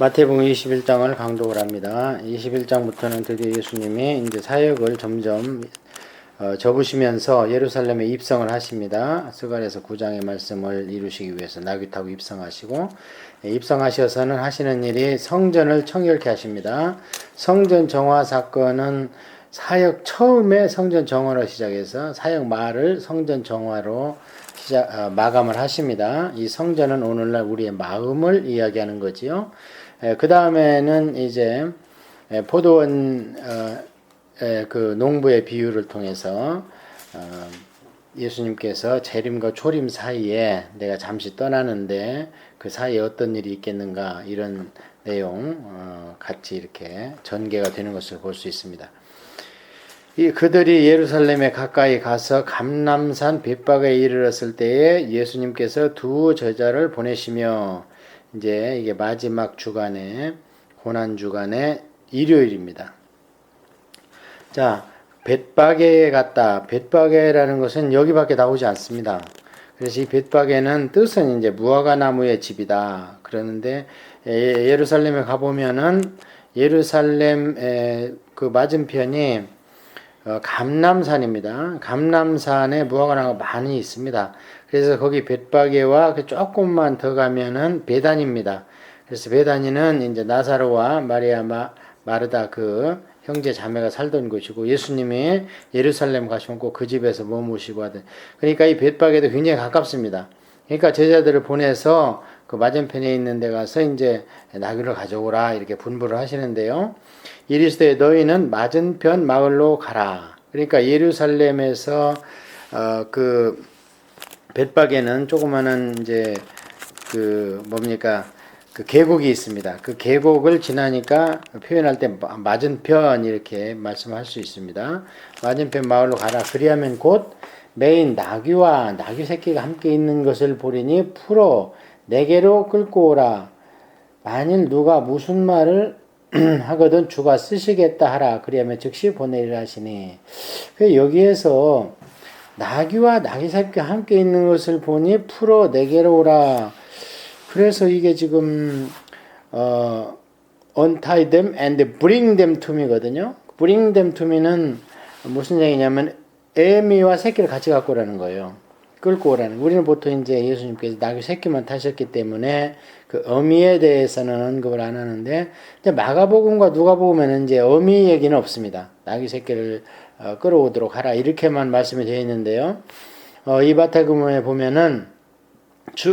마태복음 21장을 강독을 합니다. 21장부터는 드디어 예수님이 이제 사역을 점점 접으시면서 예루살렘에 입성을 하십니다. 스가랴서 9장의 말씀을 이루시기 위해서 나귀 타고 입성하시고, 입성하셔서는 하시는 일이 성전을 청결케 하십니다. 성전 정화 사건은 사역 처음에 성전 정화로 시작해서 사역 말을 성전 정화로 마감을 하십니다. 이 성전은 오늘날 우리의 마음을 이야기하는 거지요. 그 다음에는 이제 포도원 그 농부의 비유를 통해서 예수님께서 재림과 초림 사이에 내가 잠시 떠나는데 그 사이에 어떤 일이 있겠는가, 이런 내용 같이 이렇게 전개가 되는 것을 볼 수 있습니다. 그들이 예루살렘에 가까이 가서 감람산 벳박에 이르렀을 때에 예수님께서 두 제자를 보내시며, 이제 이게 마지막 주간에, 고난 주간의 일요일입니다. 자, 벳박에 갔다. 벳박에라는 것은 여기밖에 나오지 않습니다. 그래서 이 벳박에는 뜻은 이제 무화과 나무의 집이다. 그러는데 예루살렘에 가보면은 예루살렘 그 맞은편이 감람산입니다. 감람산에 무화과 나무가 많이 있습니다. 그래서 거기 벳박에와 조금만 더 가면은 베다니입니다. 그래서 베다니는 이제 나사로와 마리아 마르다 그 형제 자매가 살던 곳이고, 예수님이 예루살렘 가시면 꼭 그 집에서 머무시고 하던. 그러니까 이 벳박에도 굉장히 가깝습니다. 그러니까 제자들을 보내서 그 맞은편에 있는 데 가서 이제 나귀를 가져오라 이렇게 분부를 하시는데요. 이르시되 너희는 맞은편 마을로 가라. 그러니까 예루살렘에서 그 벳박에는 조그마한 이제 그 뭡니까, 그 계곡이 있습니다. 그 계곡을 지나니까 표현할 때 맞은편 이렇게 말씀할 수 있습니다. 맞은편 마을로 가라. 그리하면 곧 매인 나귀와 나귀 새끼가 함께 있는 것을 보리니 풀어 내게로 끌고 오라. 만일 누가 무슨 말을 하거든 주가 쓰시겠다 하라. 그리하면 즉시 보내리라 하시니, 여기에서 나귀와 나귀 새끼가 함께 있는 것을 보니 풀어 내게로 오라. 그래서 이게 지금 untie them and bring them to me거든요. bring them to me는 무슨 얘기냐면 애미와 새끼를 같이 갖고 오라는 거예요. 끌고 오라는. 우리는 보통 이제 예수님께서 나귀 새끼만 타셨기 때문에 그 어미에 대해서는 언급을 안 하는데, 이제 마가복음과 누가복음에는 이제 어미 얘기는 없습니다. 나귀 새끼를 끌어오도록 하라 이렇게만 말씀이 되어 있는데요. 이 마태복음에 보면은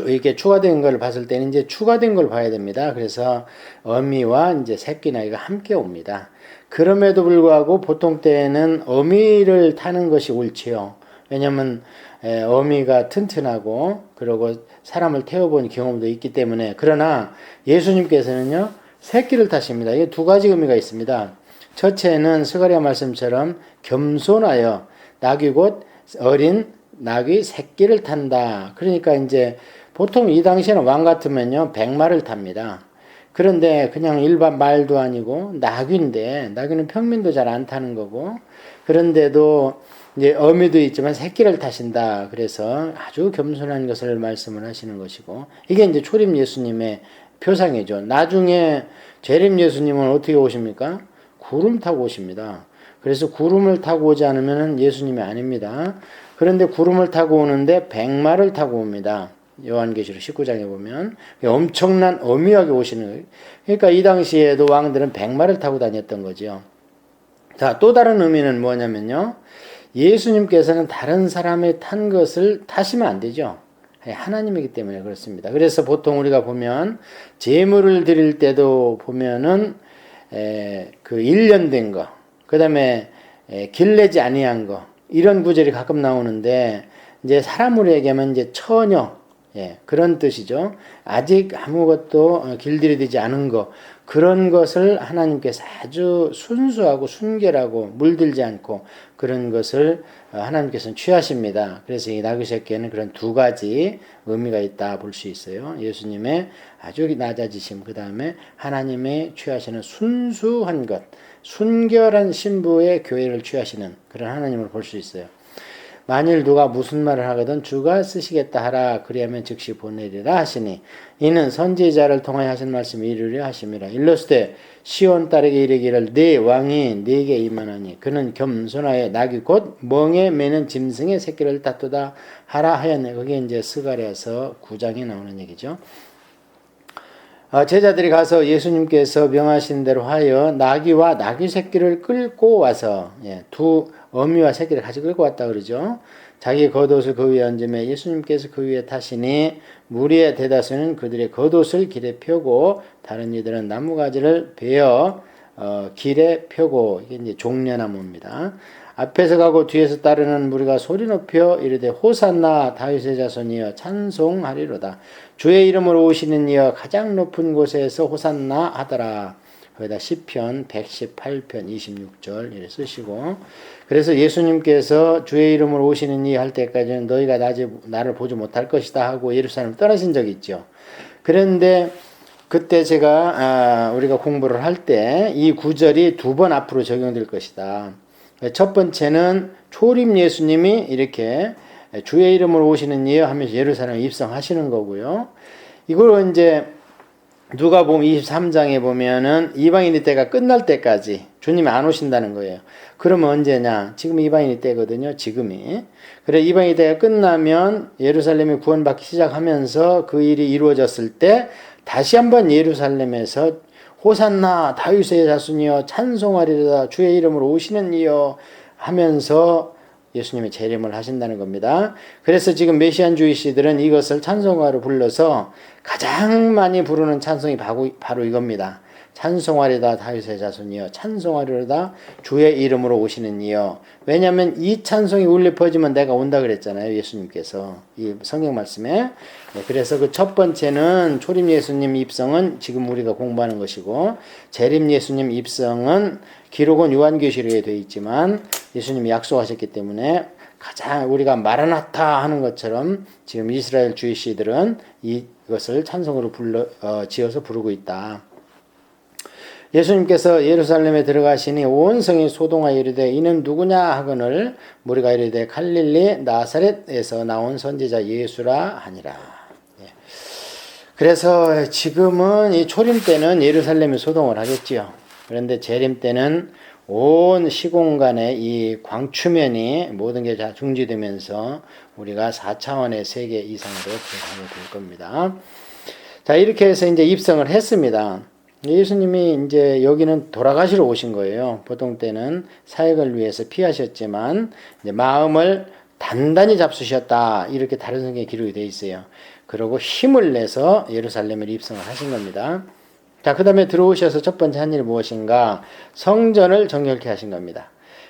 이게 추가된 걸 봤을 때는 이제 추가된 걸 봐야 됩니다. 그래서 어미와 이제 새끼 나귀가 함께 옵니다. 그럼에도 불구하고 보통 때는 어미를 타는 것이 옳지요. 왜냐하면 어미가 튼튼하고 그리고 사람을 태워본 경험도 있기 때문에. 그러나 예수님께서는요 새끼를 타십니다. 이게 두 가지 의미가 있습니다. 첫째는 스가랴 말씀처럼 겸손하여 나귀 곧 어린 나귀 새끼를 탄다. 그러니까 이제 보통 이 당시에는 왕 같으면요 100마를 탑니다. 그런데 그냥 일반 말도 아니고 나귀인데, 나귀는 평민도 잘 안 타는 거고, 그런데도 이제 어미도 있지만 새끼를 타신다. 그래서 아주 겸손한 것을 말씀을 하시는 것이고, 이게 이제 초림 예수님의 표상이죠. 나중에 재림 예수님은 어떻게 오십니까? 구름 타고 오십니다. 그래서 구름을 타고 오지 않으면 예수님이 아닙니다. 그런데 구름을 타고 오는데 100마를 타고 옵니다. 요한계시록 19장에 보면 엄청난 어미하게 오시는 거예요. 그러니까 이 당시에도 왕들은 100마를 타고 다녔던 거죠. 자, 또 다른 의미는 뭐냐면요, 예수님께서는 다른 사람이 탄 것을 타시면 안 되죠. 하나님이기 때문에 그렇습니다. 그래서 보통 우리가 보면 제물을 드릴 때도 보면은 그 1년 된 거, 그 다음에 길내지 아니한 거, 이런 구절이 가끔 나오는데, 이제 사람으로 얘기하면 이제 처녀, 그런 뜻이죠. 아직 아무것도 길들여지지 않은 거, 그런 것을 하나님께서 아주 순수하고 순결하고 물들지 않고 그런 것을 하나님께서는 취하십니다. 그래서 이 나귀 새끼에는 그런 두 가지 의미가 있다 볼 수 있어요. 예수님의 아주 낮아지심, 그 다음에 하나님의 취하시는 순수한 것, 순결한 신부의 교회를 취하시는 그런 하나님을 볼 수 있어요. 만일 누가 무슨 말을 하거든 주가 쓰시겠다 하라. 그리하면 즉시 보내리라 하시니 이는 선지자를 통하여 하신 말씀을 이루려 하심이라. 일러스되 시온 딸에게 이르기를 네 왕이 네게 임하나니 그는 겸손하여 낙이 곧 멍에 매는 짐승의 새끼를 다투다 하라 하였네. 그게 이제 스가랴서 9장에 나오는 얘기죠. 제자들이 가서 예수님께서 명하신 대로 하여 나귀와 나귀 새끼를 끌고 와서 두 어미와 새끼를 같이 끌고 왔다 그러죠. 자기 겉옷을 그 위에 얹으며 예수님께서 그 위에 타시니 무리의 대다수는 그들의 겉옷을 길에 펴고 다른 이들은 나무가지를 베어 길에 펴고 이게 이제 종려나무입니다. 앞에서 가고 뒤에서 따르는 무리가 소리 높여 이르되 호산나 다윗의 자손이여 찬송하리로다. 주의 이름으로 오시는 이여 가장 높은 곳에서 호산나 하더라. 거기다 시편 118편 26절 이렇게 쓰시고, 그래서 예수님께서 주의 이름으로 오시는 이 할 때까지는 너희가 나를 보지 못할 것이다 하고 예루살렘을 떠나신 적이 있죠. 그런데 그때 제가 우리가 공부를 할 때 이 구절이 두 번 앞으로 적용될 것이다. 첫 번째는 초림 예수님이 이렇게 주의 이름으로 오시는 이여 하면서 예루살렘에 입성하시는 거고요. 이걸 이제 누가복음 23장에 보면은 이방인의 때가 끝날 때까지 주님이 안 오신다는 거예요. 그러면 언제냐? 지금 이방인의 때거든요. 지금이. 그래 이방인의 때가 끝나면 예루살렘이 구원받기 시작하면서 그 일이 이루어졌을 때 다시 한번 예루살렘에서 호산나 다윗의 자손이여 찬송하리로다 주의 이름으로 오시는 이여 하면서 예수님의 재림을 하신다는 겁니다. 그래서 지금 메시안주의시들은 이것을 찬송가로 불러서 가장 많이 부르는 찬송이 바로 이겁니다. 찬송하리다 다윗의 자손이여 찬송하리로다 주의 이름으로 오시는 이여. 왜냐하면 이 찬송이 울려 퍼지면 내가 온다 그랬잖아요. 예수님께서 이 성경 말씀에. 그래서 그 첫 번째는 초림 예수님 입성은 지금 우리가 공부하는 것이고, 재림 예수님 입성은 기록은 요한계시록에 되어 있지만 예수님이 약속하셨기 때문에 가장 우리가 마라나타 하는 것처럼 지금 이스라엘 주이시들은 이것을 찬송으로 지어서 부르고 있다. 예수님께서 예루살렘에 들어가시니 온 성이 소동하여 이르되 이는 누구냐 하거늘 무리가 이르되 갈릴리 나사렛에서 나온 선지자 예수라 하니라. 그래서 지금은 이 초림 때는 예루살렘이 소동을 하겠지요. 그런데 재림 때는 온 시공간에 이 광추면이 모든 게 다 중지되면서 우리가 4차원의 세계 이상으로 들어가게 될 겁니다. 자, 이렇게 해서 이제 입성을 했습니다. 예수님이 이제 여기는 돌아가시러 오신 거예요. 보통 때는 사역을 위해서 피하셨지만 이제 마음을 단단히 잡수셨다. 이렇게 다른 성경에 기록이 되어 있어요. 그리고 힘을 내서 예루살렘에 입성을 하신 겁니다. 자, 그 다음에 들어오셔서 첫 번째 한 일이 무엇인가? 성전을 정결케 하신 겁니다.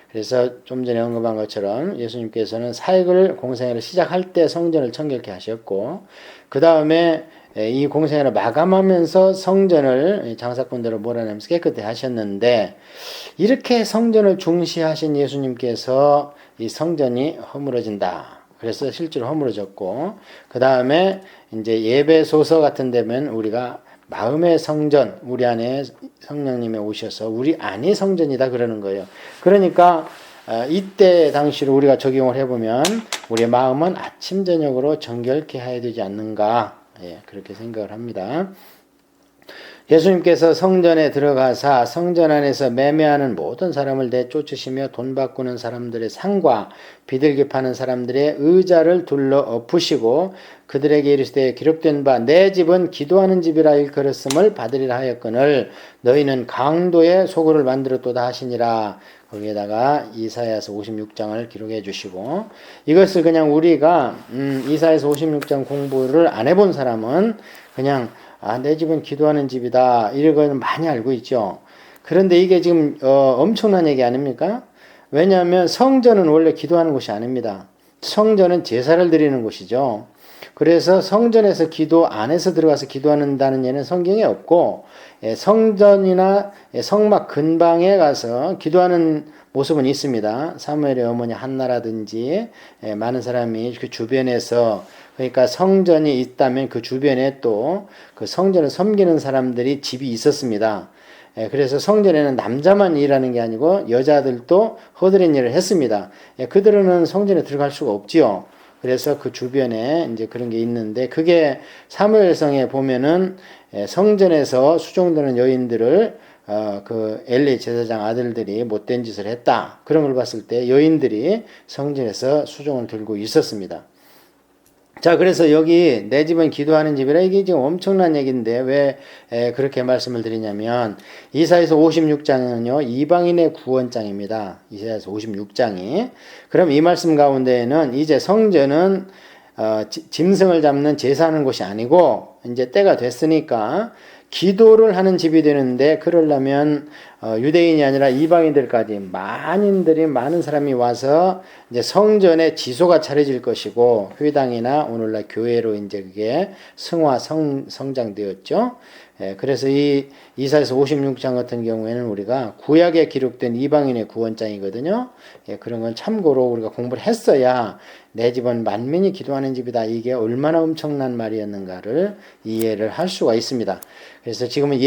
그래서 좀 전에 언급한 것처럼 예수님께서는 사역을 공생애를 시작할 때 성전을 정결케 하셨고, 그 다음에 이 공생애를 마감하면서 성전을 장사꾼대로 몰아내면서 깨끗이 하셨는데, 이렇게 성전을 중시하신 예수님께서 이 성전이 허물어진다. 그래서 실제로 허물어졌고, 그 다음에 이제 예배소서 같은 데면 우리가 마음의 성전, 우리 안에 성령님이 오셔서 우리 안이 성전이다 그러는 거예요. 그러니까 이때 당시로 우리가 적용을 해보면 우리의 마음은 아침 저녁으로 정결케 해야 되지 않는가, 그렇게 생각을 합니다. 예수님께서 성전에 들어가사 성전 안에서 매매하는 모든 사람을 내쫓으시며 돈 바꾸는 사람들의 상과 비둘기 파는 사람들의 의자를 둘러 엎으시고 그들에게 이르시되 기록된 바 내 집은 기도하는 집이라 일컬었음을 받으리라 하였거늘 너희는 강도의 소굴을 만들었도다 하시니라. 거기에다가 이사야서 56장을 기록해 주시고, 이것을 그냥 우리가 이사야서 56장 공부를 안 해본 사람은 그냥 내 집은 기도하는 집이다 이런 많이 알고 있죠. 그런데 이게 지금 엄청난 얘기 아닙니까? 왜냐하면 성전은 원래 기도하는 곳이 아닙니다. 성전은 제사를 드리는 곳이죠. 그래서 성전에서 기도 안에서 들어가서 기도한다는 예는 성경에 없고, 성전이나 성막 근방에 가서 기도하는 모습은 있습니다. 사무엘의 어머니 한나라든지 많은 사람이 그 주변에서 그러니까 성전이 있다면 그 주변에 또 그 성전을 섬기는 사람들이 집이 있었습니다. 그래서 성전에는 남자만 일하는 게 아니고 여자들도 허드렛 일을 했습니다. 그들은 성전에 들어갈 수가 없지요. 그래서 그 주변에 이제 그런 게 있는데, 그게 사무엘성에 보면은 성전에서 수종되는 여인들을 그 엘리 제사장 아들들이 못된 짓을 했다. 그런 걸 봤을 때 여인들이 성전에서 수종을 들고 있었습니다. 자, 그래서 여기 내 집은 기도하는 집이라, 이게 지금 엄청난 얘기인데 왜 그렇게 말씀을 드리냐면, 이사야서 56장은요 이방인의 구원장입니다. 이사야서 56장이. 그럼 이 말씀 가운데에는 이제 성전은 짐승을 잡는 제사하는 곳이 아니고 이제 때가 됐으니까 기도를 하는 집이 되는데, 그러려면 유대인이 아니라 이방인들까지 많은 사람이 와서 이제 성전에 지소가 차려질 것이고, 회당이나 오늘날 교회로 이제 그게 성장되었죠. 그래서 이 이사야서 56장 같은 경우에는 우리가 구약에 기록된 이방인의 구원장이거든요. 그런 건 참고로 우리가 공부를 했어야 내 집은 만민이 기도하는 집이다, 이게 얼마나 엄청난 말이었는가를 이해를 할 수가 있습니다. 그래서 지금은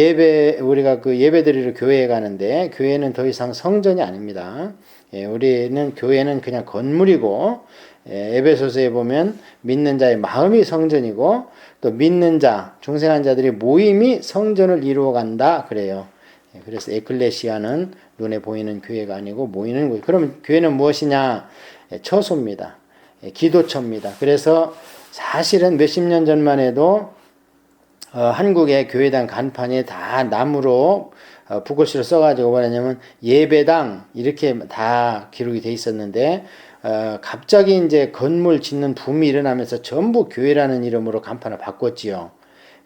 우리가 그 예배 드리러 교회에 가는데, 교회는 더 이상 성전이 아닙니다. 우리는 교회는 그냥 건물이고, 에베소서에 보면 믿는 자의 마음이 성전이고, 또 믿는 자, 중생한 자들이 모임이 성전을 이루어 간다 그래요. 그래서 에클레시아는 눈에 보이는 교회가 아니고 모이는 교회. 그러면 교회는 무엇이냐? 처소입니다. 기도처입니다. 그래서 사실은 몇십 년 전만 해도 한국의 교회당 간판이 다 나무로 붓글씨로 써가지고 뭐냐면 예배당 이렇게 다 기록이 돼 있었는데, 갑자기 이제 건물 짓는 붐이 일어나면서 전부 교회라는 이름으로 간판을 바꿨지요.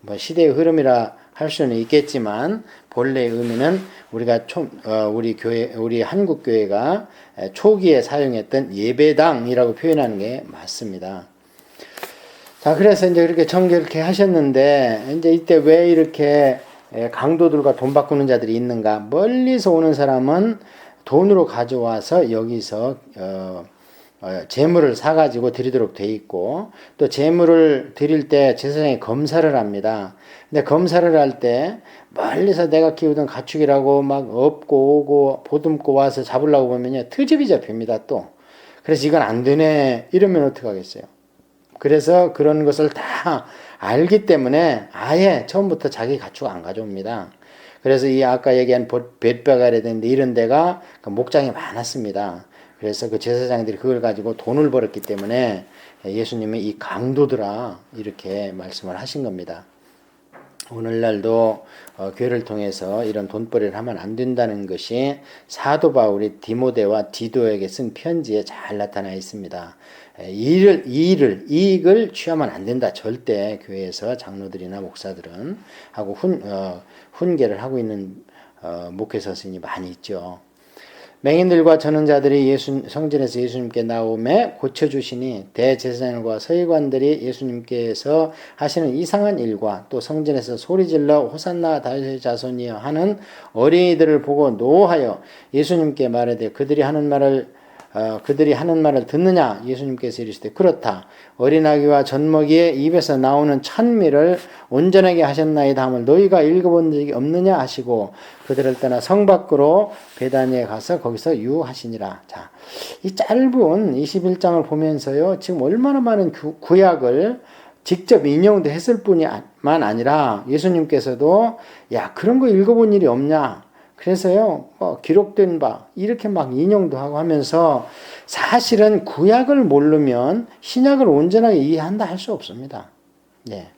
뭐 시대의 흐름이라 할 수는 있겠지만, 본래의 의미는 우리 한국 교회가 초기에 사용했던 예배당이라고 표현하는 게 맞습니다. 자, 그래서 이제 그렇게 정결케 하셨는데, 이제 이때 왜 이렇게 강도들과 돈 바꾸는 자들이 있는가? 멀리서 오는 사람은 돈으로 가져와서 여기서 재물을 사가지고 드리도록 돼 있고, 또 재물을 드릴 때 제사장이 검사를 합니다. 근데 검사를 할 때 멀리서 내가 키우던 가축이라고 막 업고 오고 보듬고 와서 잡으려고 보면요, 트집이 잡힙니다 또. 그래서 이건 안 되네 이러면 어떡하겠어요. 그래서 그런 것을 다 알기 때문에 아예 처음부터 자기 가축 안 가져옵니다. 그래서 이 아까 얘기한 벳베가라든지 이런 데가 목장이 많았습니다. 그래서 그 제사장들이 그걸 가지고 돈을 벌었기 때문에 예수님이 이 강도들아 이렇게 말씀을 하신 겁니다. 오늘날도 교회를 통해서 이런 돈벌이를 하면 안 된다는 것이 사도 바울이 디모데와 디도에게 쓴 편지에 잘 나타나 있습니다. 이익을 취하면 안 된다. 절대 교회에서 장로들이나 목사들은 하고 훈계를 하고 있는 목회자 스님이 많이 있죠. 맹인들과 전원자들이 성전에서 예수님께 나오매 고쳐주시니, 대제사장과 서기관들이 예수님께서 하시는 이상한 일과 또 성전에서 소리질러 호산나 다윗의 자손이여 하는 어린이들을 보고 노하여 예수님께 말하되 그들이 하는 말을 듣느냐? 예수님께서 이르시되 그렇다. 어린아기와 젖먹이의 입에서 나오는 찬미를 온전하게 하셨나이다 함을 너희가 읽어본 적이 없느냐 하시고, 그들을 떠나 성 밖으로 베다니에 가서 거기서 유하시니라. 자, 이 짧은 21장을 보면서요, 지금 얼마나 많은 구약을 직접 인용도 했을 뿐만 아니라 예수님께서도 야, 그런 거 읽어본 일이 없냐? 그래서요, 기록된 바 이렇게 막 인용도 하고 하면서, 사실은 구약을 모르면 신약을 온전하게 이해한다 할 수 없습니다. 예.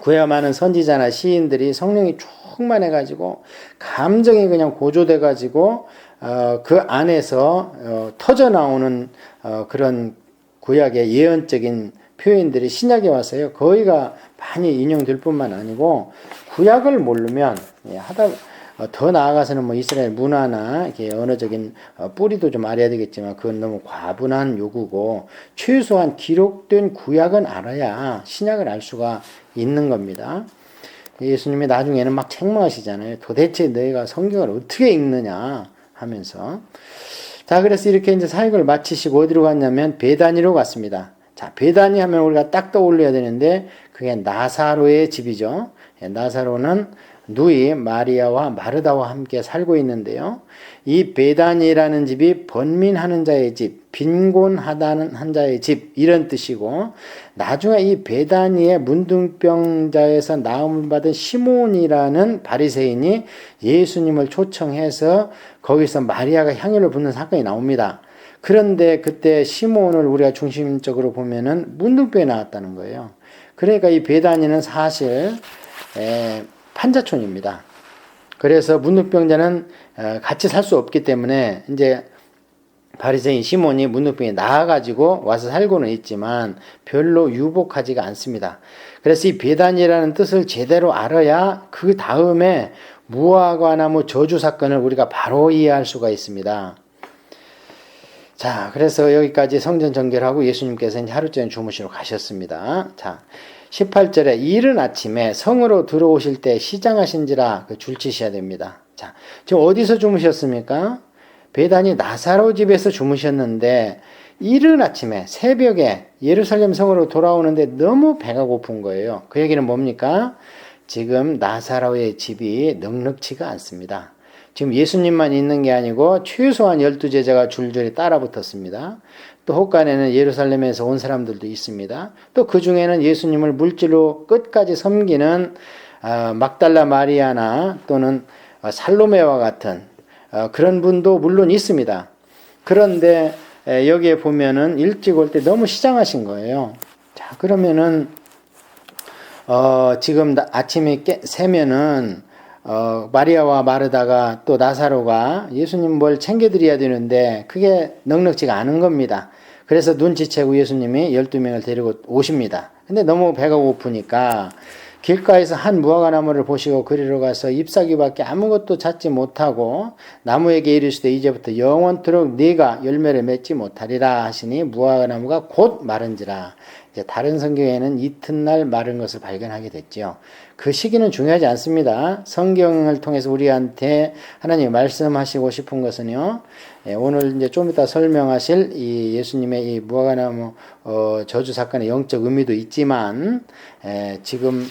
구약 많은 선지자나 시인들이 성령이 충만해가지고 감정이 그냥 고조돼가지고 그 안에서 터져 나오는 그런 구약의 예언적인 표현들이 신약에 와서요 거의가 많이 인용될 뿐만 아니고, 구약을 모르면 더 나아가서는 뭐 이스라엘 문화나 이렇게 언어적인 뿌리도 좀 알아야 되겠지만, 그건 너무 과분한 요구고, 최소한 기록된 구약은 알아야 신약을 알 수가 있는 겁니다. 예수님이 나중에는 막 책망하시잖아요. 도대체 너희가 성경을 어떻게 읽느냐 하면서. 자, 그래서 이렇게 이제 사역을 마치시고 어디로 갔냐면 베다니로 갔습니다. 자, 베다니 하면 우리가 딱 떠올려야 되는데 그게 나사로의 집이죠. 나사로는 누이 마리아와 마르다와 함께 살고 있는데요. 이 베다니라는 집이 번민하는 자의 집, 빈곤하다는 자의 집 이런 뜻이고, 나중에 이 베다니의 문둥병자에서 나음을 받은 시몬이라는 바리새인이 예수님을 초청해서 거기서 마리아가 향유를 붓는 사건이 나옵니다. 그런데 그때 시몬을 우리가 중심적으로 보면은 문둥병이 나왔다는 거예요. 그러니까 이 베다니는 사실 판자촌입니다. 그래서 문둥병자는 같이 살 수 없기 때문에 이제 바리새인 시몬이 문둥병에 나아가지고 와서 살고는 있지만 별로 유복하지가 않습니다. 그래서 이 베다니라는 뜻을 제대로 알아야 그 다음에 무화과나무 저주 사건을 우리가 바로 이해할 수가 있습니다. 자, 그래서 여기까지 성전 정결하고 예수님께서 이제 하루쯤 주무시러 가셨습니다. 자, 18절에 이른 아침에 성으로 들어오실 때 시장하신지라 줄치셔야 됩니다. 자, 지금 어디서 주무셨습니까? 베다니 나사로 집에서 주무셨는데 이른 아침에 새벽에 예루살렘 성으로 돌아오는데 너무 배가 고픈 거예요. 그 얘기는 뭡니까? 지금 나사로의 집이 넉넉지가 않습니다. 지금 예수님만 있는 게 아니고 최소한 12제자가 줄줄이 따라 붙었습니다. 또 혹간에는 예루살렘에서 온 사람들도 있습니다. 또 그 중에는 예수님을 물질로 끝까지 섬기는 막달라 마리아나 또는 살로메와 같은 그런 분도 물론 있습니다. 그런데 여기에 보면은 일찍 올 때 너무 시장하신 거예요. 자, 그러면은 지금 아침에 새면은 마리아와 마르다가 또 나사로가 예수님 뭘 챙겨드려야 되는데 그게 넉넉지가 않은 겁니다. 그래서 눈치채고 예수님이 12명을 데리고 오십니다. 근데 너무 배가 고프니까 길가에서 한 무화과나무를 보시고 그리로 가서 잎사귀밖에 아무것도 찾지 못하고 나무에게 이르시되 이제부터 영원토록 네가 열매를 맺지 못하리라 하시니 무화과나무가 곧 마른지라. 이제 다른 성경에는 이튿날 마른 것을 발견하게 됐죠. 그 시기는 중요하지 않습니다. 성경을 통해서 우리한테 하나님이 말씀하시고 싶은 것은요. 오늘 이제 좀 이따 설명하실 이 예수님의 이 무화과나무 저주 사건의 영적 의미도 있지만 지금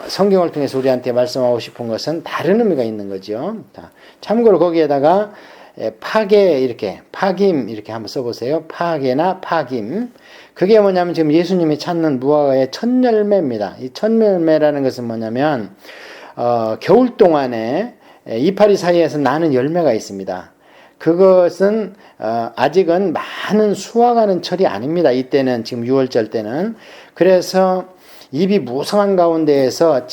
성경을 통해서 우리한테 말씀하고 싶은 것은 다른 의미가 있는 거죠. 참고로 거기에다가 파괴 이렇게 파김 이렇게 한번 써보세요. 파괴나 파김. 그게 뭐냐면 지금 예수님이 찾는 무화과의 첫 열매입니다. 이 첫 열매라는 것은 뭐냐면 겨울 동안에 이파리 사이에서 나는 열매가 있습니다. 그것은 아직은 많은 수확하는 철이 아닙니다. 이때는 지금 6월절 때는. 그래서 잎이 무성한 가운데에서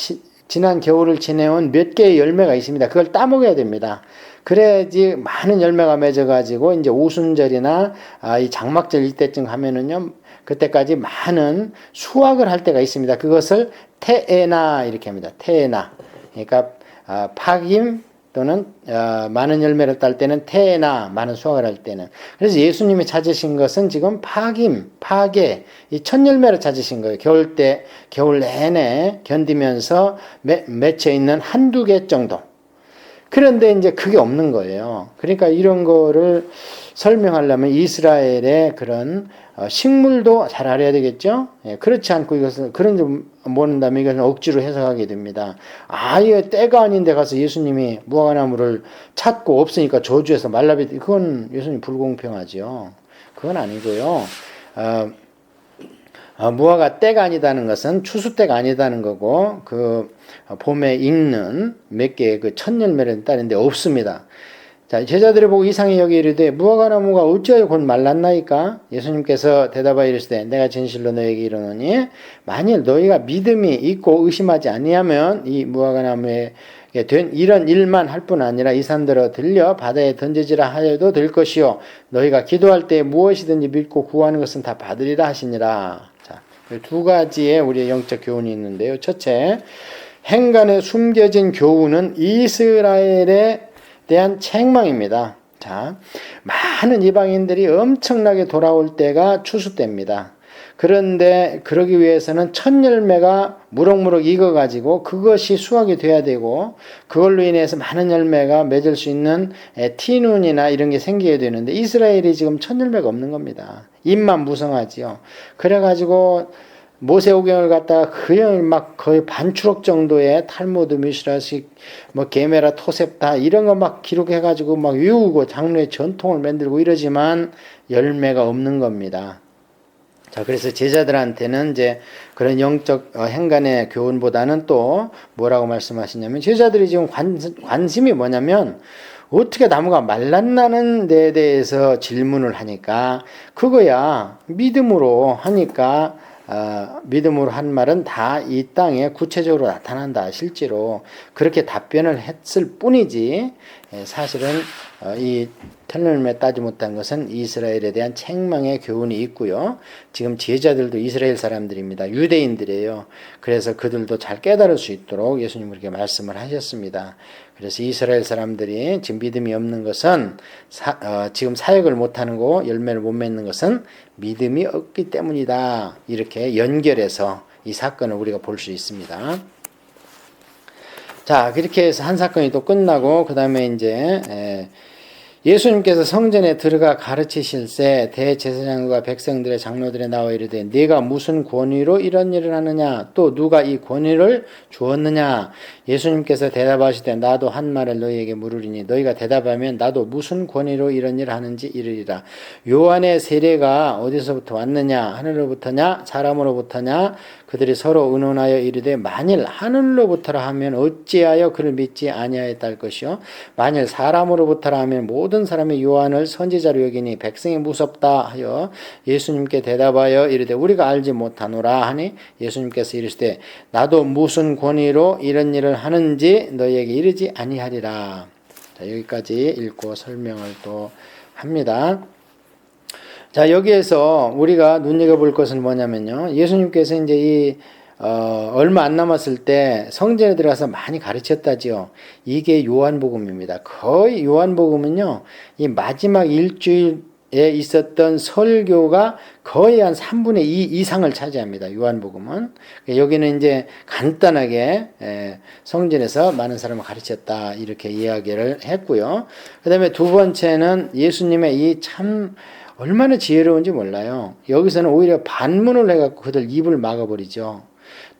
지난 겨울을 지내온 몇 개의 열매가 있습니다. 그걸 따먹어야 됩니다. 그래야지 많은 열매가 맺어가지고 이제 오순절이나 이 장막절 이때쯤 하면은요, 그때까지 많은 수확을 할 때가 있습니다. 그것을 테에나 이렇게 합니다. 테에나. 그러니까 파김 또는 많은 열매를 딸 때는 테에나 많은 수확을 할 때는. 그래서 예수님이 찾으신 것은 지금 파김, 파괴, 이 첫 열매를 찾으신 거예요. 겨울 내내 견디면서 맺혀 있는 한두 개 정도. 그런데 이제 그게 없는 거예요. 그러니까 이런 거를 설명하려면 이스라엘의 그런 식물도 잘 알아야 되겠죠? 그렇지 않고 이것은 그런 좀 모른다면 이것은 억지로 해석하게 됩니다. 아예 때가 아닌데 가서 예수님이 무화과나무를 찾고 없으니까 저주해서 말라비트 그건 예수님 불공평하죠. 그건 아니고요. 무화과 때가 아니다는 것은 추수 때가 아니다는 거고 그 봄에 익는 몇 개의 그 첫 열매를 따는데 없습니다. 자, 제자들이 보고 이상히 여기 이르되 무화과나무가 어찌하여 곧 말랐나이까? 예수님께서 대답하여 이르시되 내가 진실로 너에게 이르노니 만일 너희가 믿음이 있고 의심하지 아니하면 이 무화과나무에 된 이런 일만 할 뿐 아니라 이 산들어 들려 바다에 던져지라 하여도 될 것이요 너희가 기도할 때 무엇이든지 믿고 구하는 것은 다 받으리라 하시니라. 자, 두 가지의 우리의 영적 교훈이 있는데요. 첫째, 행간에 숨겨진 교훈은 이스라엘에 대한 책망입니다. 자, 많은 이방인들이 엄청나게 돌아올 때가 추수 때입니다. 그런데 그러기 위해서는 첫 열매가 무럭무럭 익어가지고 그것이 수확이 돼야 되고 그걸로 인해서 많은 열매가 맺을 수 있는 티눈이나 이런 게 생기게 되는데 이스라엘이 지금 첫 열매가 없는 겁니다. 입만 무성하지요. 그래가지고 모세오경을 갖다가 그냥 막 거의 반추록 정도의 탈무드 미슈라식 뭐 게메라 토셉다 이런 거 막 기록해가지고 막 외우고 장로의 전통을 만들고 이러지만 열매가 없는 겁니다. 자, 그래서 제자들한테는 이제 그런 영적 행간의 교훈보다는 또 뭐라고 말씀하시냐면, 제자들이 지금 관심이 뭐냐면 어떻게 나무가 말랐나는 데 대해서 질문을 하니까, 그거야 믿음으로 하니까 믿음으로 한 말은 다 이 땅에 구체적으로 나타난다. 실제로 그렇게 답변을 했을 뿐이지, 사실은 이 tellerm에 따지 못한 것은 이스라엘에 대한 책망의 교훈이 있고요. 지금 제자들도 이스라엘 사람들입니다. 유대인들이에요. 그래서 그들도 잘 깨달을 수 있도록 예수님 그렇게 말씀을 하셨습니다. 그래서 이스라엘 사람들이 지금 믿음이 없는 것은 지금 사역을 못하는 거, 열매를 못 맺는 것은 믿음이 없기 때문이다. 이렇게 연결해서 이 사건을 우리가 볼 수 있습니다. 자, 그렇게 해서 한 사건이 또 끝나고, 그 다음에 이제 예수님께서 성전에 들어가 가르치실새 대제사장과 백성들의 장로들에 나와 이르되, 네가 무슨 권위로 이런 일을 하느냐? 또 누가 이 권위를 주었느냐? 예수님께서 대답하시되, 나도 한 말을 너희에게 물으리니 너희가 대답하면 나도 무슨 권위로 이런 일을 하는지 이르리라. 요한의 세례가 어디서부터 왔느냐? 하늘로부터냐? 사람으로부터냐? 그들이 서로 의논하여 이르되, 만일 하늘로부터라 하면 어찌하여 그를 믿지 아니하였다 할 것이요, 만일 사람으로부터라 하면 모든 사람이 요한을 선지자로 여기니 백성이 무섭다 하여 예수님께 대답하여 이르되, 우리가 알지 못하노라 하니, 예수님께서 이르시되, 나도 무슨 권위로 이런 일을 하는지 너희에게 이르지 아니하리라. 자, 여기까지 읽고 설명을 또 합니다. 자, 여기에서 우리가 눈여겨볼 것은 뭐냐면요, 예수님께서 이제 얼마 안 남았을 때 성전에 들어가서 많이 가르쳤다지요. 이게 요한복음입니다. 거의 요한복음은요, 이 마지막 일주일에 있었던 설교가 거의 한 3분의 2 이상을 차지합니다. 요한복음은. 여기는 이제 간단하게 성전에서 많은 사람을 가르쳤다, 이렇게 이야기를 했고요. 그 다음에 두 번째는 예수님의 이 참 얼마나 지혜로운지 몰라요. 여기서는 오히려 반문을 해갖고 그들 입을 막아버리죠.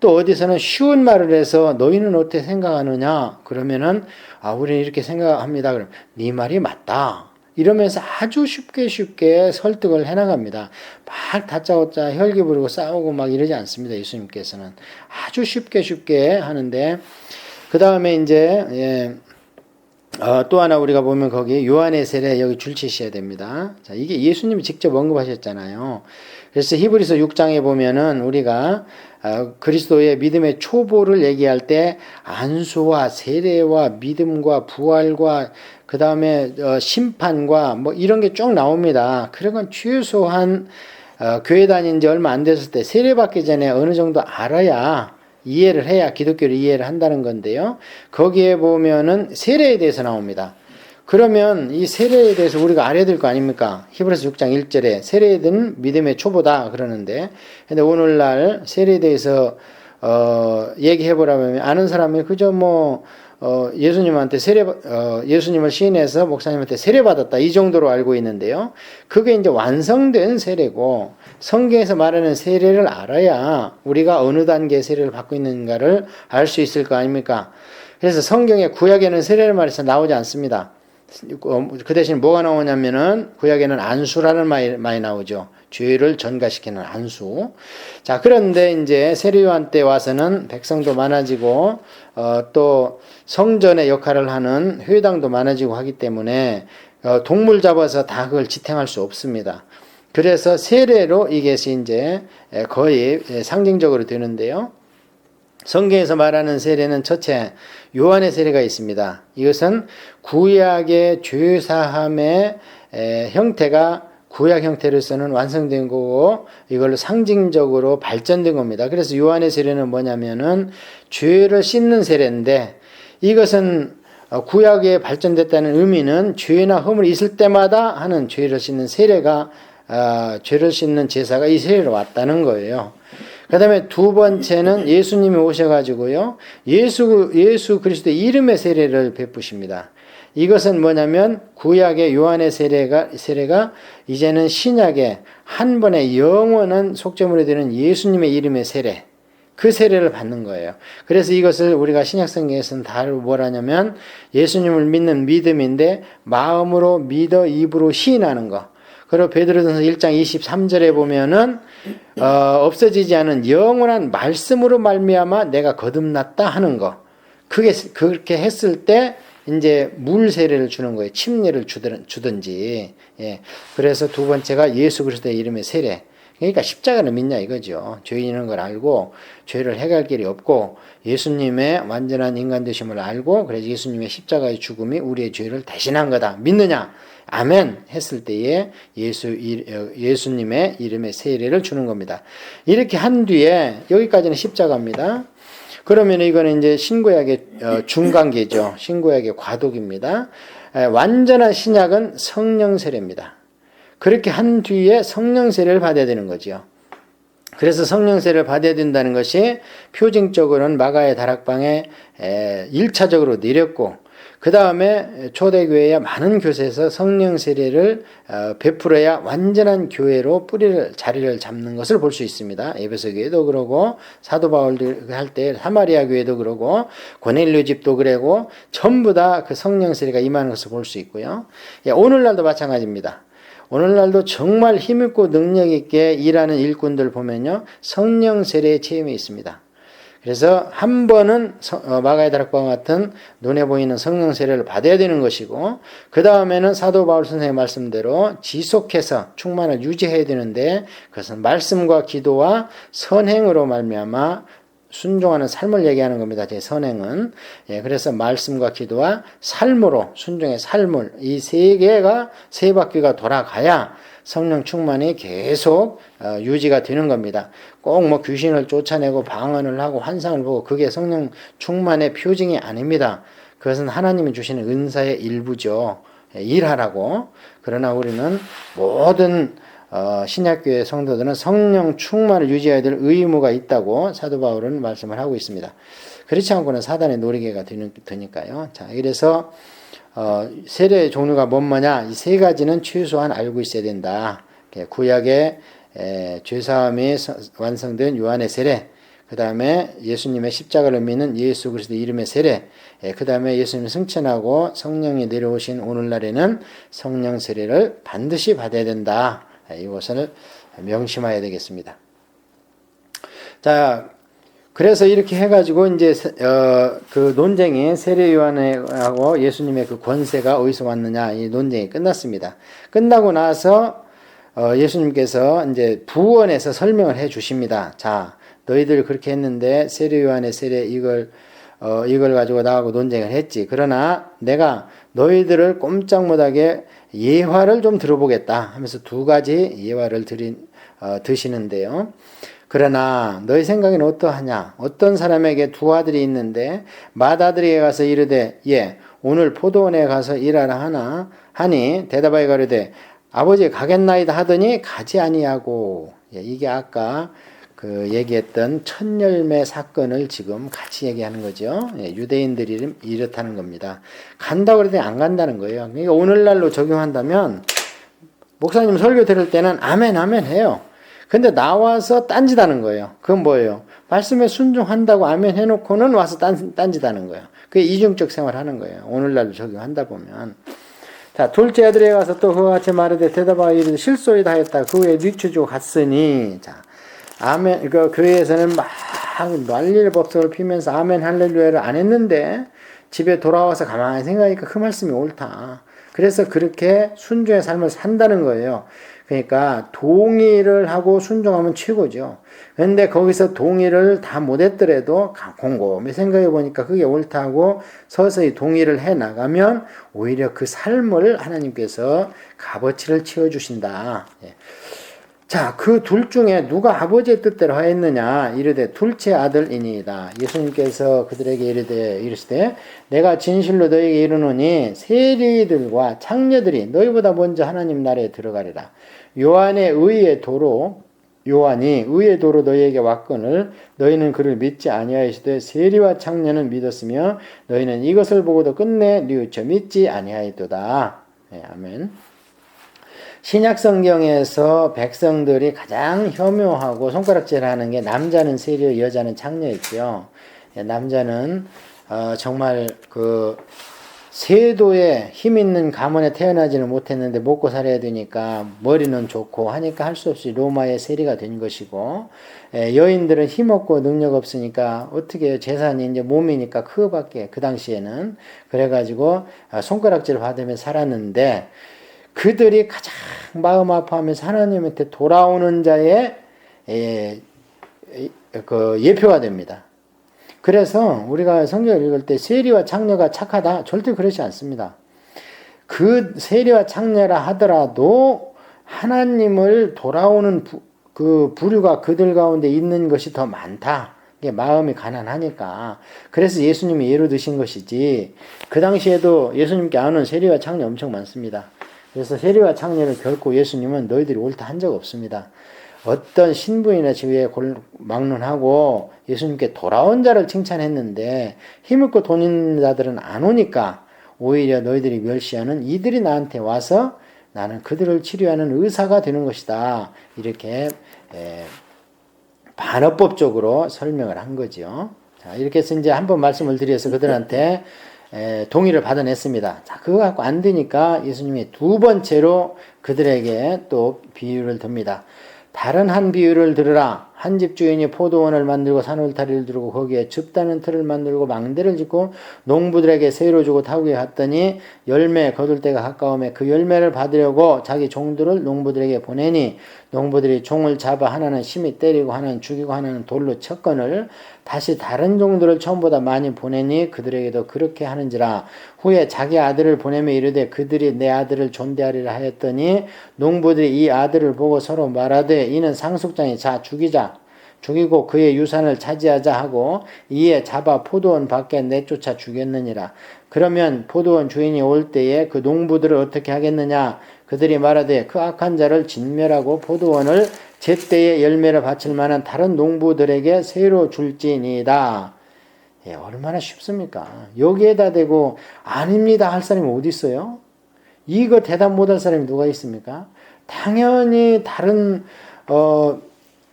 또 어디서는 쉬운 말을 해서 너희는 어떻게 생각하느냐? 그러면은, 우리는 이렇게 생각합니다. 그럼 네 말이 맞다. 이러면서 아주 쉽게 설득을 해나갑니다. 막 다짜고짜 혈기 부리고 싸우고 막 이러지 않습니다. 예수님께서는 아주 쉽게 하는데, 그 다음에 이제 또 하나 우리가 보면 거기 요한의 세례 여기 줄치셔야 됩니다. 자, 이게 예수님이 직접 언급하셨잖아요. 그래서 히브리서 6장에 보면은 우리가 그리스도의 믿음의 초보를 얘기할 때 안수와 세례와 믿음과 부활과 그 다음에 심판과 뭐 이런 게 쭉 나옵니다. 그러건 최소한 교회 다닌 지 얼마 안 됐을 때 세례받기 전에 어느 정도 알아야, 이해를 해야 기독교를 이해를 한다는 건데요. 거기에 보면은 세례에 대해서 나옵니다. 그러면 이 세례에 대해서 우리가 알아야 될 거 아닙니까? 히브리서 6장 1절에 세례는 믿음의 초보다 그러는데, 근데 오늘날 세례에 대해서 얘기해 보라면 아는 사람이 그저 예수님한테 예수님을 시인해서 목사님한테 세례받았다, 이 정도로 알고 있는데요. 그게 이제 완성된 세례고, 성경에서 말하는 세례를 알아야 우리가 어느 단계의 세례를 받고 있는가를 알 수 있을 거 아닙니까? 그래서 성경에 구약에는 세례를 말해서 나오지 않습니다. 그 대신 뭐가 나오냐면은 구약에는 안수라는 말이 많이 나오죠. 죄를 전가시키는 안수. 자, 그런데 이제 세례요한 때 와서는 백성도 많아지고 또 성전의 역할을 하는 회당도 많아지고 하기 때문에 동물 잡아서 다 그걸 지탱할 수 없습니다. 그래서 세례로 이것이 이제 거의 상징적으로 되는데요. 성경에서 말하는 세례는 첫째, 요한의 세례가 있습니다. 이것은 구약의 죄사함의 형태가 구약 형태로서는 완성된 거고, 이걸로 상징적으로 발전된 겁니다. 그래서 요한의 세례는 뭐냐면은 죄를 씻는 세례인데, 이것은 구약에 발전됐다는 의미는 죄나 허물이 있을 때마다 하는 죄를 씻는 세례가, 죄를 씻는 제사가 이 세례로 왔다는 거예요. 그 다음에 두 번째는 예수님이 오셔가지고요. 예수 그리스도의 이름의 세례를 베푸십니다. 이것은 뭐냐면 구약의 요한의 세례가 이제는 신약의 한 번의 영원한 속죄물이 되는 예수님의 이름의 세례. 그 세례를 받는 거예요. 그래서 이것을 우리가 신약성경에서는 다 뭐라냐면 예수님을 믿는 믿음인데 마음으로 믿어 입으로 시인하는 거. 그리고 베드로전서 1장 23절에 보면은 없어지지 않은 영원한 말씀으로 말미암아 내가 거듭났다 하는 거. 그렇게 했을 때 이제 물 세례를 주는 거예요. 침례를 주든지. 예. 그래서 두 번째가 예수 그리스도의 이름의 세례. 그러니까 십자가를 믿냐 이거죠. 죄인인 걸 알고 죄를 해갈 길이 없고 예수님의 완전한 인간 되심을 알고 그래서 예수님의 십자가의 죽음이 우리의 죄를 대신한 거다. 믿느냐? 아멘 했을 때에 예수님의 이름의 세례를 주는 겁니다. 이렇게 한 뒤에 여기까지는 십자가입니다. 그러면 이거는 이제 신구약의 중간계죠. 신구약의 과도기입니다. 완전한 신약은 성령 세례입니다. 그렇게 한 뒤에 성령 세례를 받아야 되는 거죠. 그래서 성령 세례를 받아야 된다는 것이 표징적으로는 마가의 다락방에 1차적으로 내렸고 그 다음에 초대교회야 많은 교회에서 성령 세례를 베풀어야 완전한 교회로 자리를 잡는 것을 볼 수 있습니다. 에베소 교회도 그러고 사도 바울 할 때 사마리아 교회도 그러고 고넬료 집도 그러고 전부 다 그 성령 세례가 임하는 것을 볼 수 있고요. 오늘날도 마찬가지입니다. 오늘날도 정말 힘있고 능력있게 일하는 일꾼들 보면요. 성령 세례의 체험이 있습니다. 그래서 한 번은 마가의 다락방 같은 눈에 보이는 성령 세례를 받아야 되는 것이고 그 다음에는 사도 바울 선생의 말씀대로 지속해서 충만을 유지해야 되는데 그것은 말씀과 기도와 선행으로 말미암아 순종하는 삶을 얘기하는 겁니다. 제 선행은. 예, 그래서 말씀과 기도와 삶으로 순종의 삶을 이 세 바퀴가 돌아가야 성령 충만이 계속 유지가 되는 겁니다. 꼭 뭐 귀신을 쫓아내고 방언을 하고 환상을 보고 그게 성령 충만의 표징이 아닙니다. 그것은 하나님이 주시는 은사의 일부죠. 일하라고. 그러나 우리는 모든 신약교회 성도들은 성령 충만을 유지해야 될 의무가 있다고 사도 바울은 말씀을 하고 있습니다. 그렇지 않고는 사단의 놀이개가 되니까요. 자, 그래서 세례의 종류가 뭐냐? 이 세 가지는 최소한 알고 있어야 된다. 구약의 죄사함이 완성된 요한의 세례, 그 다음에 예수님의 십자가를 믿는 예수 그리스도 이름의 세례, 그 다음에 예수님이 승천하고 성령이 내려오신 오늘날에는 성령 세례를 반드시 받아야 된다. 이것을 명심해야 되겠습니다. 자, 그래서 이렇게 해가지고 이제 그 논쟁이 세례 요한하고 예수님의 그 권세가 어디서 왔느냐 이 논쟁이 끝났습니다. 끝나고 나서 예수님께서 이제 부원에서 설명을 해 주십니다. 자, 너희들 그렇게 했는데 세례 요한의 세례 이걸 가지고 나하고 논쟁을 했지. 그러나 내가 너희들을 꼼짝 못하게 예화를 좀 들어보겠다 하면서 두 가지 예화를 드시는데요. 그러나 너희 생각에는 어떠하냐? 어떤 사람에게 두 아들이 있는데 맏아들에게 가서 이르되 오늘 포도원에 가서 일하라 하니 대답하여 가로되 아버지 가겠나이다 하더니 가지 아니하고 이게 아까 그 얘기했던 첫 열매 사건을 지금 같이 얘기하는 거죠. 유대인들이 이렇다는 겁니다. 간다고 그러더니 안 간다는 거예요. 그러니까 오늘날로 적용한다면 목사님 설교 들을 때는 아멘 아멘 해요. 근데 나와서 딴짓하는 거예요. 그건 뭐예요? 말씀에 순종한다고 아멘 해놓고는 와서 딴짓하는 거예요. 그게 이중적 생활하는 거예요. 오늘날로 적용한다 보면. 자, 둘째 아들에게 가서 또 그와 같이 말하되 대답하여 이르되 실소이다 하였다. 그 후에 뉘추주고 갔으니 자, 아멘. 그 교회에서는 막 난리를 법석을 피면서 아멘 할렐루야를 안 했는데 집에 돌아와서 가만히 생각하니까 그 말씀이 옳다. 그래서 그렇게 순종의 삶을 산다는 거예요. 그러니까 동의를 하고 순종하면 최고죠. 그런데 거기서 동의를 다 못했더라도 곰곰이 생각해 보니까 그게 옳다고 서서히 동의를 해 나가면 오히려 그 삶을 하나님께서 값어치를 채워주신다. 자, 그 둘 중에 누가 아버지의 뜻대로 하였느냐? 이르되 둘째 아들이니이다. 예수님께서 그들에게 이르시되 내가 진실로 너희에게 이르노니 세리들과 창녀들이 너희보다 먼저 하나님 나라에 들어가리라. 요한의 의의 도로 요한이 의의 도로 너희에게 왔거늘 너희는 그를 믿지 아니하였으되 세리와 창녀는 믿었으며 너희는 이것을 보고도 끝내 뉘우쳐 믿지 아니하였도다. 네, 아멘. 신약 성경에서 백성들이 가장 혐오하고 손가락질하는 게 남자는 세리, 여자는 창녀였죠. 남자는 정말 그 세도에 힘 있는 가문에 태어나지는 못했는데 먹고 살아야 되니까 머리는 좋고 하니까 할 수 없이 로마의 세리가 된 것이고, 여인들은 힘없고 능력 없으니까 어떻게 재산이 이제 몸이니까 그거밖에 그 당시에는 그래가지고 손가락질 받으며 살았는데, 그들이 가장 마음 아파하면서 하나님한테 돌아오는 자의 그 예표가 됩니다. 그래서 우리가 성경을 읽을 때 세리와 창녀가 착하다? 절대 그렇지 않습니다. 그 세리와 창녀라 하더라도 하나님을 돌아오는 그 부류가 그들 가운데 있는 것이 더 많다. 이게 마음이 가난하니까. 그래서 예수님이 예로 드신 것이지, 그 당시에도 예수님께 안 오는 세리와 창녀 엄청 많습니다. 그래서 세리와 창녀를 결코 예수님은 너희들이 옳다 한 적 없습니다. 어떤 신부인의 지위에 막론하고 예수님께 돌아온 자를 칭찬했는데 힘있고 돈 있는 자들은 안 오니까 오히려 너희들이 멸시하는 이들이 나한테 와서 나는 그들을 치료하는 의사가 되는 것이다. 이렇게 반어법적으로 설명을 한 거죠. 자, 이렇게 해서 이제 한번 말씀을 드려서 그들한테 동의를 받아냈습니다. 자, 그거 갖고 안 되니까 예수님이 두 번째로 그들에게 또 비유를 듭니다. 다른 한 비유를 들으라. 한 집 주인이 포도원을 만들고 산울타리를 두르고 거기에 줍다는 틀을 만들고 망대를 짓고 농부들에게 세로 주고 타국에 갔더니 열매 거둘 때가 가까우며 그 열매를 받으려고 자기 종들을 농부들에게 보내니 농부들이 종을 잡아 하나는 심히 때리고 하나는 죽이고 하나는 돌로 쳤거늘 다시 다른 종들을 처음보다 많이 보내니 그들에게도 그렇게 하는지라. 후에 자기 아들을 보내며 이르되 그들이 내 아들을 존대하리라 하였더니 농부들이 이 아들을 보고 서로 말하되 이는 상속자니 자 죽이고 그의 유산을 차지하자 하고 이에 잡아 포도원 밖에 내쫓아 죽였느니라. 그러면 포도원 주인이 올 때에 그 농부들을 어떻게 하겠느냐. 그들이 말하되 그 악한 자를 진멸하고 포도원을 제때에 열매를 바칠 만한 다른 농부들에게 새로 줄지니이다. 얼마나 쉽습니까? 여기에다 대고 아닙니다 할 사람이 어디 있어요? 이거 대답 못할 사람이 누가 있습니까? 당연히 다른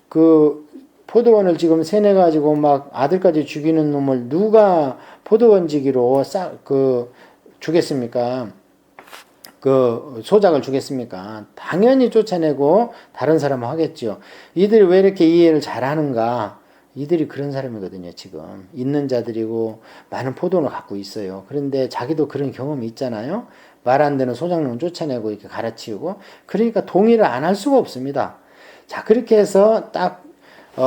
그 포도원을 지금 세뇌가지고 막 아들까지 죽이는 놈을 누가 포도원지기로 주겠습니까? 그 소작을 주겠습니까? 당연히 쫓아내고 다른 사람을 하겠죠. 이들이 왜 이렇게 이해를 잘하는가? 이들이 그런 사람이거든요. 지금 있는 자들이고 많은 포도원을 갖고 있어요. 그런데 자기도 그런 경험이 있잖아요. 말 안 되는 소작농 쫓아내고 이렇게 갈아치우고, 그러니까 동의를 안 할 수가 없습니다. 자, 그렇게 해서 딱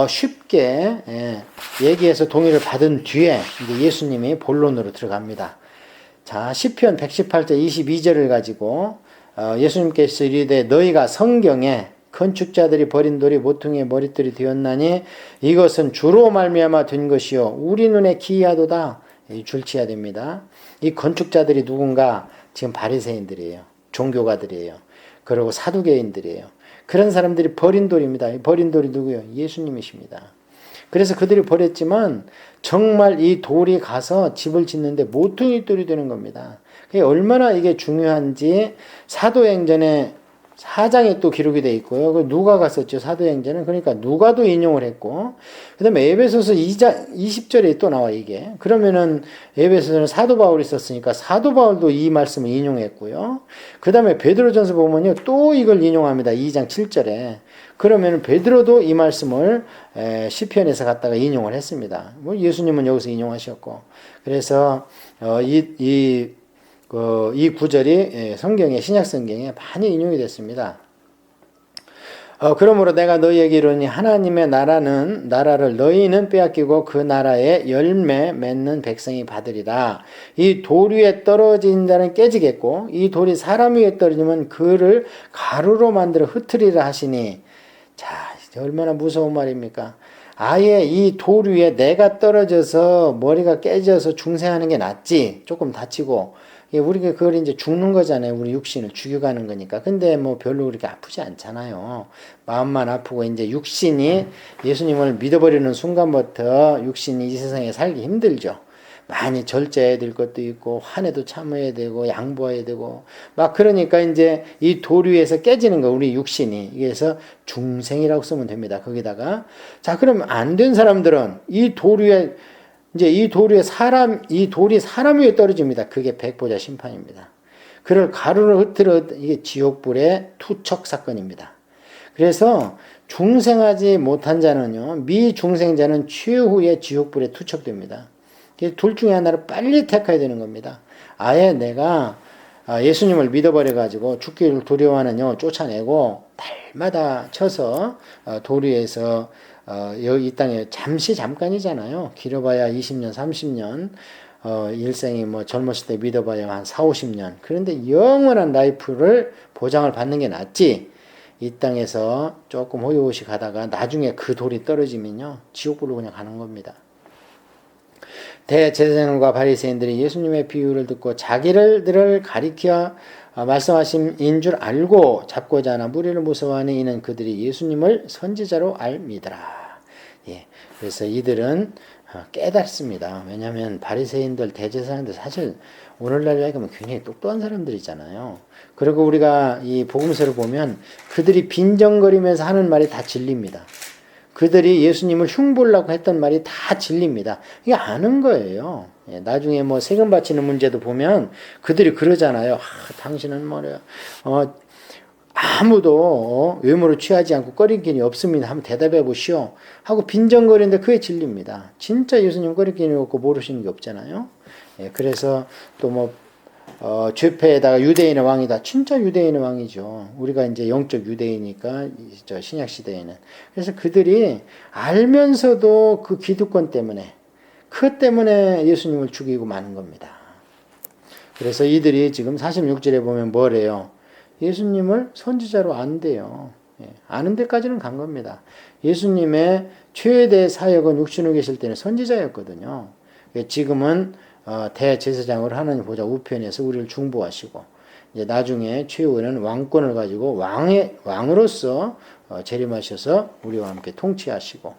쉽게 얘기해서 동의를 받은 뒤에 이제 예수님이 본론으로 들어갑니다. 자, 시편 118절 22절을 가지고 예수님께서 이르되 너희가 성경에 건축자들이 버린 돌이 모퉁이의 머릿돌이 되었나니 이것은 주로 말미암아 된 것이요 우리 눈에 기이하도다. 줄치어야 됩니다. 이 건축자들이 누군가? 지금 바리새인들이에요. 종교가들이에요. 그리고 사두개인들이에요. 그런 사람들이 버린 돌입니다. 버린 돌이 누구예요? 예수님이십니다. 그래서 그들이 버렸지만 정말 이 돌이 가서 집을 짓는데 모퉁이 돌이 되는 겁니다. 얼마나 이게 중요한지 사도행전에 4장에 또 기록이 되어 있고요. 누가가 썼죠. 사도행전은. 그러니까 누가도 인용을 했고, 그 다음에 에베소서 2장 20절에 또 나와 이게. 그러면은 에베소서는 사도 바울이 썼으니까 사도 바울도 이 말씀을 인용했고요. 그 다음에 베드로전서 보면요. 또 이걸 인용합니다. 2장 7절에. 그러면 베드로도 이 말씀을 시편에서 갖다가 인용을 했습니다. 뭐 예수님은 여기서 인용하셨고. 그래서 이 구절이 성경에, 신약 성경에 많이 인용이 됐습니다. 그러므로 내가 너희에게 이르니 하나님의 나라를 너희는 빼앗기고 그 나라에 열매 맺는 백성이 받으리라. 이 돌 위에 떨어진 자는 깨지겠고 이 돌이 사람 위에 떨어지면 그를 가루로 만들어 흩으리라 하시니. 자, 얼마나 무서운 말입니까? 아예 이 돌 위에 내가 떨어져서 머리가 깨져서 중생하는 게 낫지. 조금 다치고. 우리가 그걸 이제 죽는 거잖아요. 우리 육신을 죽여가는 거니까. 근데 뭐 별로 그렇게 아프지 않잖아요. 마음만 아프고 이제 육신이 예수님을 믿어버리는 순간부터 육신이 이 세상에 살기 힘들죠. 많이 절제해야 될 것도 있고 화내도 참아야 되고 양보해야 되고 막 그러니까 이제 이 돌 위에서 깨지는 거 우리 육신이. 그래서 중생이라고 쓰면 됩니다. 거기다가 자 그럼 안 된 사람들은 이 돌 위에 이제 이 돌이 사람 위에 떨어집니다. 그게 백보자 심판입니다. 그를 가루로 흩트려 이게 지옥불의 투척 사건입니다. 그래서 중생하지 못한 자는요, 미중생자는 최후의 지옥불에 투척됩니다. 둘 중에 하나를 빨리 택해야 되는 겁니다. 아예 내가 예수님을 믿어버려가지고 죽기를 두려워하는 쫓아내고 달마다 쳐서 돌 위에서 여기 이 땅에 잠깐이잖아요. 길어봐야 20년, 30년, 일생이 뭐 젊었을 때 믿어봐야 한 4, 50년. 그런데 영원한 라이프를 보장을 받는 게 낫지. 이 땅에서 조금 호요호시 가다가 나중에 그 돌이 떨어지면요, 지옥불로 그냥 가는 겁니다. 대제사장과 바리새인들이 예수님의 비유를 듣고 자기들을 가리켜 말씀하신 인 줄 알고 잡고자 하나 무리를 무서워하는 이는 그들이 예수님을 선지자로 알미더라. 예, 그래서 이들은 깨닫습니다. 왜냐하면 바리새인들, 대제사장들 사실 오늘날 얘기하면 굉장히 똑똑한 사람들이잖아요. 그리고 우리가 이 복음서를 보면 그들이 빈정거리면서 하는 말이 다 진리입니다. 그들이 예수님을 흉보려고 했던 말이 다 진리입니다. 이게 아는 거예요. 예, 나중에 뭐 세금 바치는 문제도 보면 그들이 그러잖아요. 당신은 뭐래요. 아무도 외모를 취하지 않고 꺼리낌이 없습니다. 한번 대답해 보시오. 하고 빈정거리는데 그게 진리입니다. 진짜 예수님 꺼리낌이 없고 모르시는 게 없잖아요. 예, 그래서 또 뭐 죄패에다가 유대인의 왕이다. 진짜 유대인의 왕이죠. 우리가 이제 영적 유대이니까 저 신약 시대에는. 그래서 그들이 알면서도 그 기득권 때문에 그 때문에 예수님을 죽이고 마는 겁니다. 그래서 이들이 지금 46절에 보면 뭐래요? 예수님을 선지자로 안대요. 예, 아는 데까지는 간 겁니다. 예수님의 최대 사역은 육신으로 계실 때는 선지자였거든요. 지금은 대제사장을 하나님 보좌 우편에서 우리를 중보하시고 이제 나중에 최후에는 왕권을 가지고 왕으로서 재림하셔서 우리와 함께 통치하시고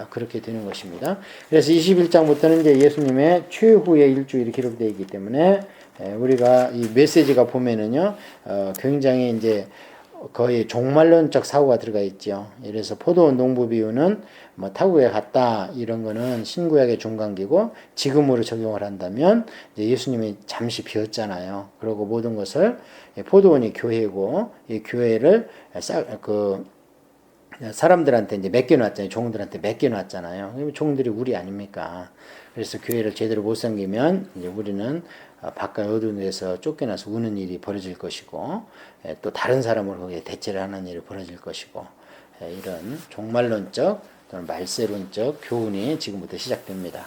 그렇게 되는 것입니다. 그래서 21장부터는 이제 예수님의 최후의 일주일이 기록되어 있기 때문에 우리가 이 메시지가 보면은요 굉장히 이제 거의 종말론적 사고가 들어가 있죠. 그래서 포도원 농부 비유는 뭐 타국에 갔다 이런 거는 신구약의 중간기고 지금으로 적용을 한다면 이제 예수님이 잠시 비었잖아요. 그리고 모든 것을 포도원이 교회고 이 교회를 사람들한테 이제 맡겨놨잖아요. 종들한테 맡겨놨잖아요. 종들이 우리 아닙니까? 그래서 교회를 제대로 못 섬기면 이제 우리는 바깥 어두운 데서 쫓겨나서 우는 일이 벌어질 것이고 또 다른 사람으로 거기에 대체를 하는 일이 벌어질 것이고 이런 종말론적 또는 말세론적 교훈이 지금부터 시작됩니다.